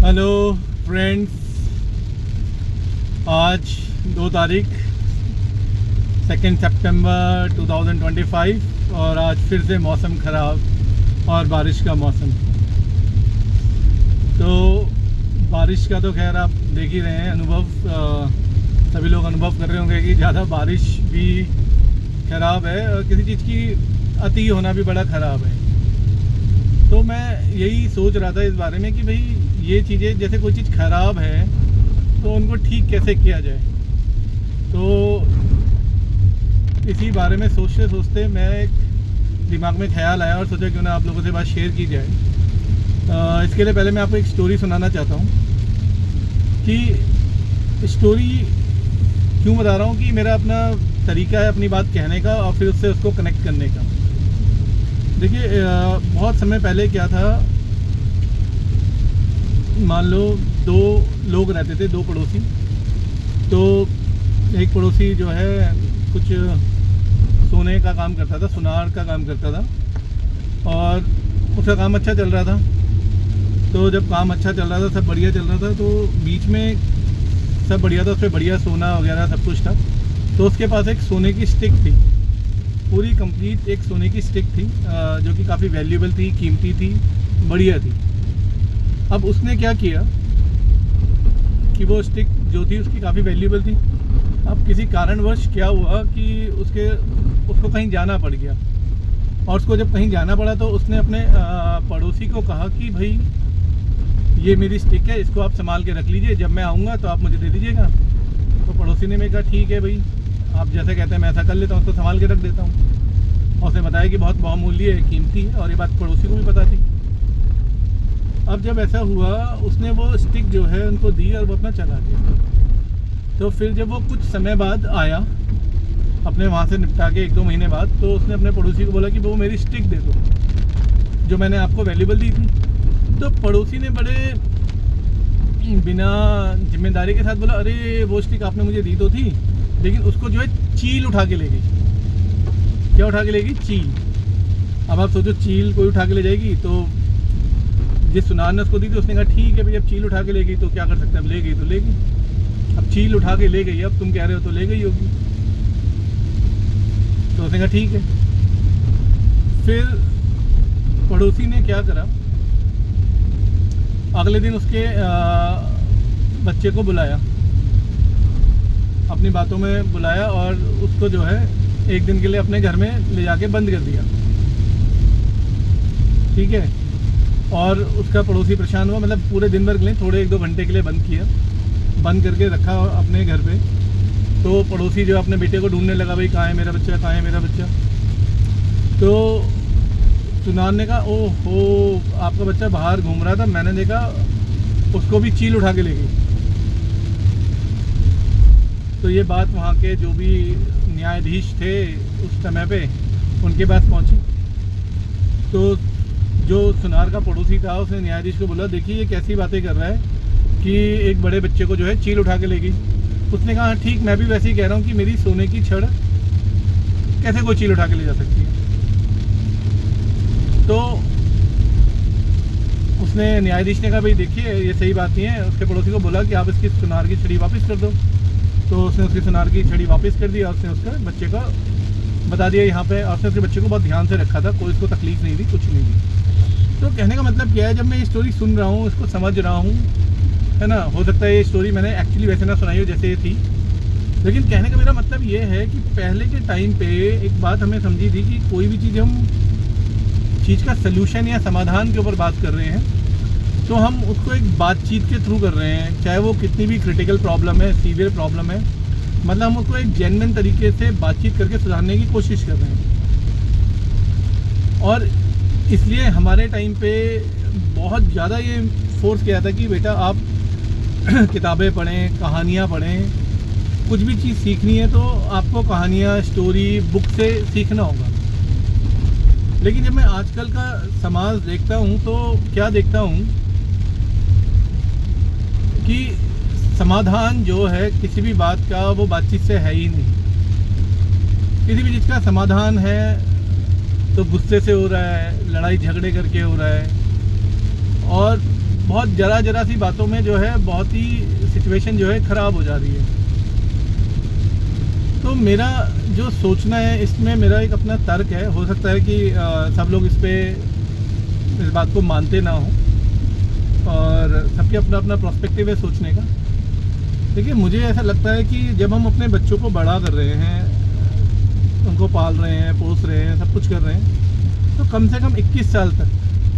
Hello friends, आज 2 तारीख 2 सितंबर 2025 और आज फिर से मौसम ख़राब और बारिश का मौसम। तो बारिश का तो खैर आप देख ही रहे हैं, अनुभव सभी लोग अनुभव कर रहे होंगे कि ज़्यादा बारिश भी ख़राब है और किसी चीज़ की अति होना भी बड़ा ख़राब है। तो मैं यही सोच रहा था इस बारे में कि भाई ये चीज़ें, जैसे कोई चीज़ ख़राब है तो उनको ठीक कैसे किया जाए। तो इसी बारे में सोचते सोचते मैं एक दिमाग में ख्याल आया और सोचा क्यों ना आप लोगों से बात शेयर की जाए। इसके लिए पहले मैं आपको एक स्टोरी सुनाना चाहता हूँ कि स्टोरी क्यों बता रहा हूँ कि मेरा अपना तरीका है अपनी बात कहने का और फिर उससे उसको कनेक्ट करने का। देखिए, बहुत समय पहले क्या था, मान लो 2 लोग रहते थे, 2 पड़ोसी। तो एक पड़ोसी जो है कुछ सोने का काम करता था, सुनार का काम करता था और उसका काम अच्छा चल रहा था। तो जब काम अच्छा चल रहा था, सब बढ़िया चल रहा था, तो बीच में सब बढ़िया था, उसमें बढ़िया सोना वगैरह सब कुछ था। तो उसके पास एक सोने की स्टिक थी, पूरी कंप्लीट एक सोने की स्टिक थी, जो कि काफ़ी वैल्यूएबल थी, कीमती थी, बढ़िया थी। अब उसने क्या किया कि वो स्टिक जो थी उसकी काफ़ी वैल्यूएबल थी। अब किसी कारणवश क्या हुआ कि उसको कहीं जाना पड़ गया, और उसको जब कहीं जाना पड़ा तो उसने अपने पड़ोसी को कहा कि भाई ये मेरी स्टिक है, इसको आप संभाल के रख लीजिए, जब मैं आऊँगा तो आप मुझे दे दीजिएगा। तो पड़ोसी ने मैं कहा ठीक है भाई, आप जैसे कहते हैं मैं ऐसा कर लेता हूँ, उसको संभाल के रख देता हूँ। और उसने बताया कि बहुत बहुमूल्य है, कीमती है, और ये बात पड़ोसी को भी पता थी। अब जब ऐसा हुआ, उसने वो स्टिक जो है उनको दी और वो अपना चला गया। तो फिर जब वो कुछ समय बाद आया अपने वहाँ से निपटा के 1-2 महीने बाद, तो उसने अपने पड़ोसी को बोला कि वो मेरी स्टिक दे दो जो मैंने आपको वैल्यूएबल दी थी। तो पड़ोसी ने बड़े बिना जिम्मेदारी के साथ बोला, अरे वो स्टिक आपने मुझे दी तो थी, लेकिन उसको जो है चील उठा के ले गई। क्या उठा के ले गई? चील। अब आप सोचो, चील कोई उठा के ले जाएगी? तो जिस सुनार ने उसको दी थी उसने कहा ठीक है भाई, अब चील उठा के ले गई तो क्या कर सकते हैं, अब ले गई तो ले गई। अब चील उठा के ले गई, अब तुम कह रहे हो तो ले गई होगी। तो उसने कहा ठीक है। फिर पड़ोसी ने क्या करा, अगले दिन उसके बच्चे को बुलाया, अपनी बातों में बुलाया और उसको जो है एक दिन के लिए अपने घर में ले जाके बंद कर दिया। ठीक है। और उसका पड़ोसी परेशान हुआ, मतलब पूरे दिन भर के लिए, थोड़े 1-2 घंटे के लिए बंद किया, बंद करके रखा अपने घर पे। तो पड़ोसी जो अपने बेटे को ढूंढने लगा, भाई कहाँ है मेरा बच्चा, कहाँ है मेरा बच्चा। तो सुनार ने कहा ओहो, आपका बच्चा बाहर घूम रहा था, मैंने देखा, उसको भी चील उठा के ले गई। तो ये बात वहाँ के जो भी न्यायाधीश थे उस समय पे, उनके पास पहुँची। तो जो सुनार का पड़ोसी था उसने न्यायाधीश को बोला, देखिए ये कैसी बातें कर रहा है कि एक बड़े बच्चे को जो है चील उठा के ले गई। उसने कहा ठीक, मैं भी वैसे ही कह रहा हूँ कि मेरी सोने की छड़ कैसे कोई चील उठा के ले जा सकती है। तो उसने न्यायाधीश ने कहा भाई देखिए ये सही बात नहीं है। उसके पड़ोसी को बोला कि आप इसकी सुनार की छड़ी वापस कर दो। तो उसने उसकी सुनार की छड़ी वापस कर दी और उसने उसके बच्चे का बता दिया यहाँ पे, और उसने उसके बच्चे को बहुत ध्यान से रखा था, कोई इसको तकलीफ नहीं दी, कुछ नहीं दी। तो कहने का मतलब क्या है, जब मैं ये स्टोरी सुन रहा हूँ, इसको समझ रहा हूँ, है ना, हो सकता है ये स्टोरी मैंने एक्चुअली वैसे ना सुनाई हो जैसे ये थी, लेकिन कहने का मेरा मतलब ये है कि पहले के टाइम पे एक बात हमें समझी थी कि कोई भी चीज़, हम चीज़ का सलूशन या समाधान के ऊपर बात कर रहे हैं तो हम उसको एक बातचीत के थ्रू कर रहे हैं, चाहे वो कितनी भी क्रिटिकल प्रॉब्लम है, सीवियर प्रॉब्लम है, मतलब हम उसको एक जेन्युइन तरीके से बातचीत करके सुधारने की कोशिश कर रहे हैं। और इसलिए हमारे टाइम पे बहुत ज़्यादा ये फोर्स किया था कि बेटा आप किताबें पढ़ें, कहानियाँ पढ़ें, कुछ भी चीज़ सीखनी है तो आपको कहानियाँ, स्टोरी, बुक से सीखना होगा। लेकिन जब मैं आजकल का समाज देखता हूँ तो क्या देखता हूँ कि समाधान जो है किसी भी बात का, वो बातचीत से है ही नहीं। किसी भी चीज़ का समाधान है तो गुस्से से हो रहा है, लड़ाई झगड़े करके हो रहा है, और बहुत ज़रा सी बातों में जो है बहुत ही सिचुएशन जो है ख़राब हो जा रही है। तो मेरा जो सोचना है इसमें मेरा एक अपना तर्क है, हो सकता है कि सब लोग इस बात को मानते ना हो और सबके अपना अपना पर्सपेक्टिव है सोचने का। देखिए, मुझे ऐसा लगता है कि जब हम अपने बच्चों को बड़ा कर रहे हैं, उनको पाल रहे हैं, पोस रहे हैं, सब कुछ कर रहे हैं, तो कम से कम 21 साल तक,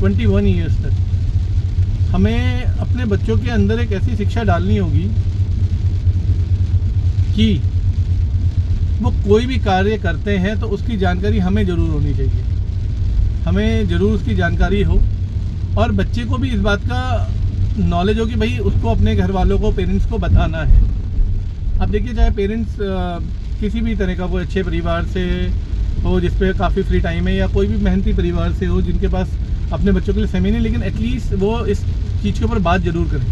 21 ईयर्स तक हमें अपने बच्चों के अंदर एक ऐसी शिक्षा डालनी होगी कि वो कोई भी कार्य करते हैं तो उसकी जानकारी हमें ज़रूर होनी चाहिए, हमें ज़रूर उसकी जानकारी हो और बच्चे को भी इस बात का नॉलेज हो कि भाई उसको अपने घर वालों को, पेरेंट्स को बताना है। अब देखिए, चाहे पेरेंट्स किसी भी तरह का, कोई अच्छे परिवार से हो जिस पे काफ़ी फ्री टाइम है, या कोई भी मेहनती परिवार से हो जिनके पास अपने बच्चों के लिए समय नहीं, लेकिन एटलीस्ट वो इस चीज़ के ऊपर बात ज़रूर करें।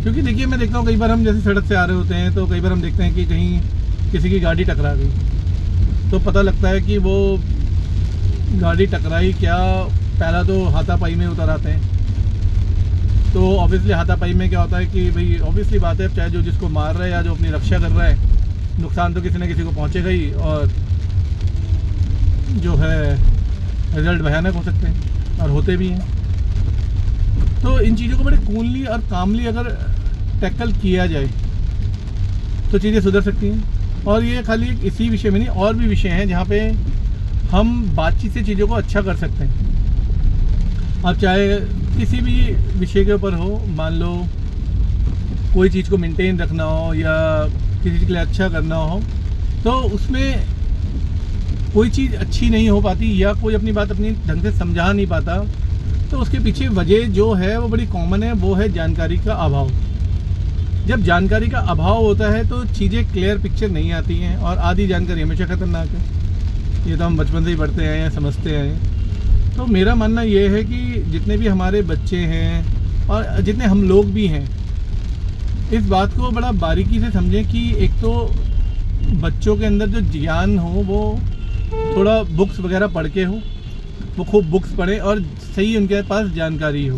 क्योंकि देखिए, मैं देखता हूँ कई बार हम जैसे सड़क से आ रहे होते हैं तो कई बार हम देखते हैं कि कहीं किसी की गाड़ी टकरा गई, तो पता लगता है कि वो गाड़ी टकराई क्या, पहला तो हाथापाई में उतर आते हैं। तो ऑब्वियसली हाथापाई में क्या होता है कि भाई ऑब्वियसली बात है, चाहे जो जिसको मार रहा है या जो अपनी रक्षा कर रहा है, नुकसान तो किसी न किसी को पहुंचेगा ही और जो है रिजल्ट भयानक हो सकते हैं और होते भी हैं। तो इन चीज़ों को बड़े कूलली और कामली अगर टैकल किया जाए तो चीज़ें सुधर सकती हैं। और ये खाली इसी विषय में नहीं, और भी विषय हैं जहाँ पे हम बातचीत से चीज़ों को अच्छा कर सकते हैं। अब चाहे किसी भी विषय के ऊपर हो, मान लो कोई चीज़ को मेंटेन रखना हो या किसी चीज़ के लिए अच्छा करना हो, तो उसमें कोई चीज़ अच्छी नहीं हो पाती या कोई अपनी बात अपनी ढंग से समझा नहीं पाता, तो उसके पीछे वजह जो है वो बड़ी कॉमन है, वो है जानकारी का अभाव। जब जानकारी का अभाव होता है तो चीज़ें क्लियर पिक्चर नहीं आती हैं और आधी जानकारी हमेशा खतरनाक है। ये तो हम बचपन से ही पढ़ते आए हैं, समझते आए हैं। तो मेरा मानना ये है कि जितने भी हमारे बच्चे हैं और जितने हम लोग भी हैं, इस बात को बड़ा बारीकी से समझें कि एक तो बच्चों के अंदर जो ज्ञान हो वो थोड़ा बुक्स वगैरह पढ़ के हो, वो खूब बुक्स पढ़ें और सही उनके पास जानकारी हो।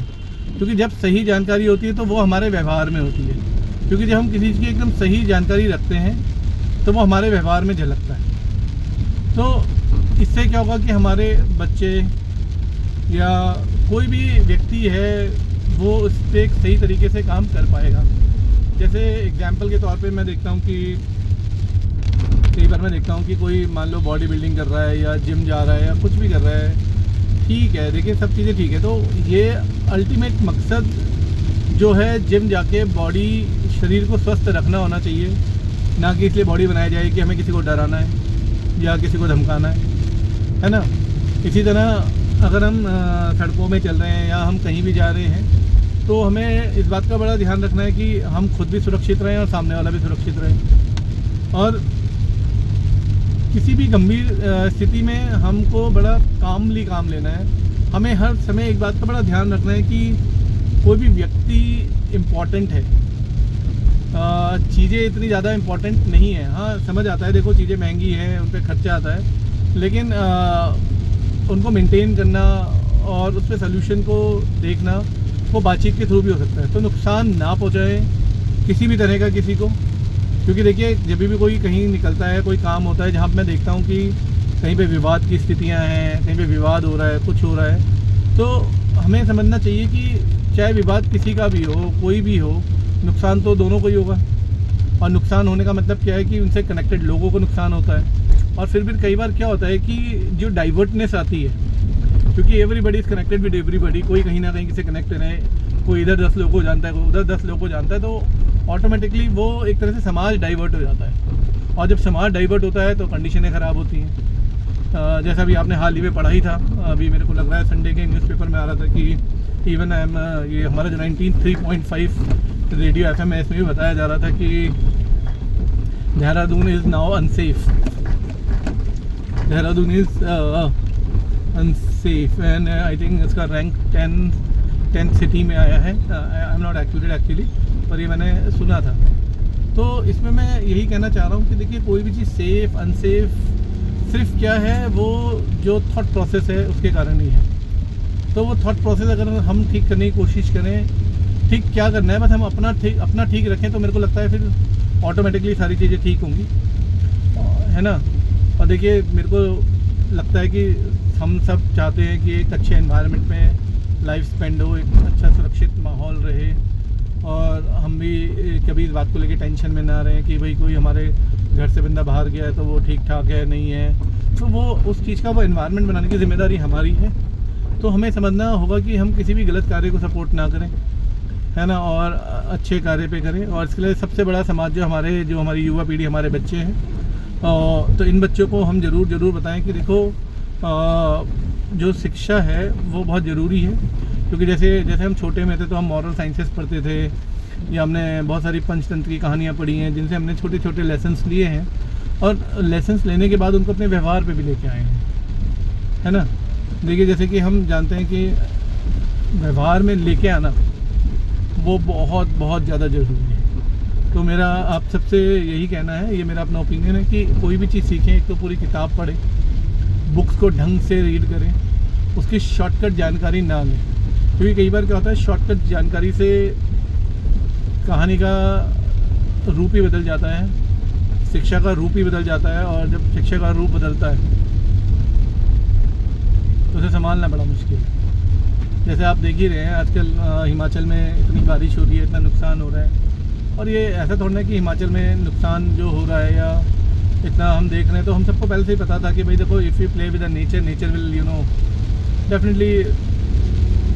क्योंकि जब सही जानकारी होती है तो वो हमारे व्यवहार में होती है। क्योंकि जब हम किसी चीज़ की एकदम सही जानकारी रखते हैं तो वो हमारे व्यवहार में झलकता है। तो इससे क्या होगा कि हमारे बच्चे या कोई भी व्यक्ति है वो उस पर एक सही तरीके से काम कर पाएगा। जैसे एग्जाम्पल के तौर पे मैं देखता हूँ कि कई बार मैं देखता हूँ कि कोई मान लो बॉडी बिल्डिंग कर रहा है या जिम जा रहा है या कुछ भी कर रहा है, ठीक है, देखिए सब चीज़ें ठीक है। तो ये अल्टीमेट मकसद जो है जिम जाके बॉडी, शरीर को स्वस्थ रखना होना चाहिए, ना कि इसलिए बॉडी बनाई जाए कि हमें किसी को डराना है या किसी को धमकाना है ना। इसी तरह अगर हम सड़कों में चल रहे हैं या हम कहीं भी जा रहे हैं तो हमें इस बात का बड़ा ध्यान रखना है कि हम खुद भी सुरक्षित रहें और सामने वाला भी सुरक्षित रहे। और किसी भी गंभीर स्थिति में हमको बड़ा कामली काम लेना है। हमें हर समय एक बात का बड़ा ध्यान रखना है कि कोई भी व्यक्ति इम्पॉर्टेंट है, चीज़ें इतनी ज़्यादा इम्पॉर्टेंट नहीं है। हाँ, समझ आता है, देखो चीज़ें महंगी हैं, उन पर खर्चा आता है, लेकिन उनको मेंटेन करना और उस पर सल्यूशन को देखना वो बातचीत के थ्रू भी हो सकता है। तो नुकसान ना पहुँचाए किसी भी तरह का किसी को। क्योंकि देखिए, जब भी कोई कहीं निकलता है, कोई काम होता है जहाँ मैं देखता हूँ कि कहीं पे विवाद की स्थितियाँ हैं, कहीं पे विवाद हो रहा है, कुछ हो रहा है, तो हमें समझना चाहिए कि चाहे विवाद किसी का भी हो, कोई भी हो, नुकसान तो दोनों को ही होगा। और नुकसान होने का मतलब क्या है कि उनसे कनेक्टेड लोगों को नुकसान होता है। और फिर भी कई बार क्या होता है कि जो डाइवर्टनेस आती है, क्योंकि everybody is connected with everybody, कोई कहीं ना कहीं किसी कनेक्टेड है, कोई इधर 10 लोगों को जानता है, कोई उधर 10 लोगों को जानता है, तो ऑटोमेटिकली वो एक तरह से समाज डाइवर्ट हो जाता है। और जब समाज डाइवर्ट होता है तो कंडीशनें ख़राब होती हैं। जैसा अभी आपने हाल ही में पढ़ा ही था, अभी मेरे को लग रहा है संडे के न्यूज़पेपर में आ रहा था कि इवन ये हमारा जो 93.5 रेडियो FM है, इसमें भी बताया जा रहा था कि Dehradun is now unsafe, Dehradun is unsafe and I think इसका रैंक 10th सिटी में आया है। I am not accurate actually, पर ये मैंने सुना था। तो इसमें मैं यही कहना चाह रहा हूँ कि देखिए, कोई भी चीज़ सेफ़ अनसेफ सिर्फ क्या है, वो जो थॉट प्रोसेस है उसके कारण ही है। तो वो थॉट प्रोसेस अगर हम ठीक करने की कोशिश करें, ठीक क्या करना है बस हम अपना ठीक रखें, तो मेरे को लगता है फिर ऑटोमेटिकली सारी चीज़ें ठीक होंगी, है ना। और देखिए मेरे को लगता है कि हम सब चाहते हैं कि एक अच्छे एनवायरनमेंट में लाइफ स्पेंड हो, एक अच्छा सुरक्षित माहौल रहे, और हम भी कभी इस बात को लेके टेंशन में ना रहें कि भाई कोई हमारे घर से बंदा बाहर गया है तो वो ठीक ठाक है नहीं है। तो वो उस चीज़ का वो एनवायरनमेंट बनाने की ज़िम्मेदारी हमारी है। तो हमें समझना होगा कि हम किसी भी गलत कार्य को सपोर्ट ना करें, है ना, और अच्छे कार्य पे करें। और इसके लिए सबसे बड़ा समाज जो हमारी युवा पीढ़ी, हमारे बच्चे हैं, तो इन बच्चों को हम ज़रूर बताएं कि देखो जो शिक्षा है वो बहुत ज़रूरी है। क्योंकि जैसे हम छोटे में थे तो हम मॉरल साइंसेस पढ़ते थे, या हमने बहुत सारी पंचतंत्र की कहानियाँ पढ़ी हैं जिनसे हमने छोटे छोटे लेसन्स लिए हैं, और लेसन्स लेने के बाद उनको अपने व्यवहार पे भी लेके आए हैं, है ना। देखिए जैसे कि हम जानते हैं कि व्यवहार में लेके आना वो बहुत ज़्यादा ज़रूरी है। तो मेरा आप सबसे यही कहना है, ये मेरा अपना ओपिनियन है कि कोई भी चीज़ सीखें एक तो पूरी किताब पढ़ें, बुक्स को ढंग से रीड करें, उसकी शॉर्टकट जानकारी ना लें। क्योंकि कई बार क्या होता है, शॉर्टकट जानकारी से कहानी का रूप ही बदल जाता है, शिक्षा का रूप ही बदल जाता है, और जब शिक्षा का रूप बदलता है तो उसे संभालना बड़ा मुश्किल है। जैसे आप देख ही रहे हैं आजकल हिमाचल में इतनी बारिश हो रही है, इतना नुकसान हो रहा है, और ये ऐसा थोड़ा ना कि हिमाचल में नुकसान जो हो रहा है या इतना हम देख रहे हैं, तो हम सबको पहले से ही पता था कि भाई देखो, if you play with the nature will definitely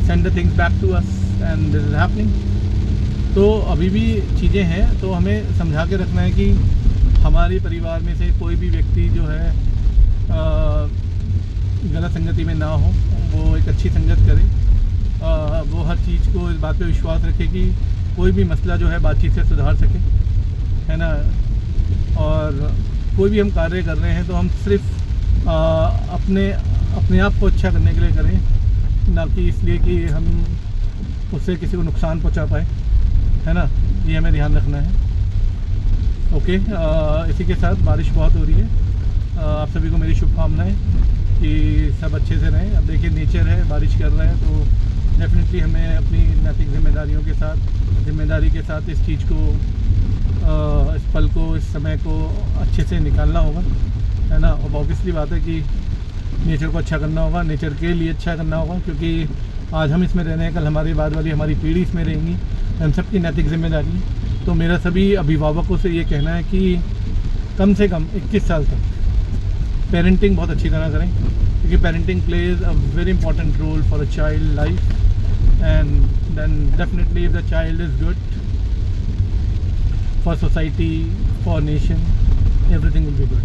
send the things back to us, and this is happening. तो अभी भी चीज़ें हैं, तो हमें समझा के रखना है कि हमारे परिवार में से कोई भी व्यक्ति जो है गलत संगति में ना हो, वो एक अच्छी संगत करे, वो हर चीज़ को इस बात पे विश्वास रखे कि कोई भी मसला जो है बातचीत से सुधार सके, है ना। और कोई भी हम कार्य कर रहे हैं तो हम सिर्फ अपने आप को अच्छा करने के लिए करें, ना कि इसलिए कि हम उससे किसी को नुकसान पहुंचा पाए, है ना। ये हमें ध्यान रखना है। ओके, इसी के साथ बारिश बहुत हो रही है, आप सभी को मेरी शुभकामनाएं कि सब अच्छे से रहें। अब देखिए नेचर है, बारिश कर रहा है, तो डेफिनेटली हमें अपनी नैतिक जिम्मेदारी के साथ इस चीज़ को, इस पल को, इस समय को अच्छे से निकालना होगा, है ना। और ऑब्वियसली बात है कि नेचर को अच्छा करना होगा, नेचर के लिए अच्छा करना होगा, क्योंकि आज हम इसमें रह रहे हैं, कल हमारी बाद वाली हमारी पीढ़ी इसमें रहेंगी, हम सबकी नैतिक जिम्मेदारी है। तो मेरा सभी अभिभावकों से ये कहना है कि कम से कम 21 साल तक पेरेंटिंग बहुत अच्छी तरह करें, क्योंकि parenting plays a very important role for a child life, and then definitely if the child is good for society, for nation, everything will be good.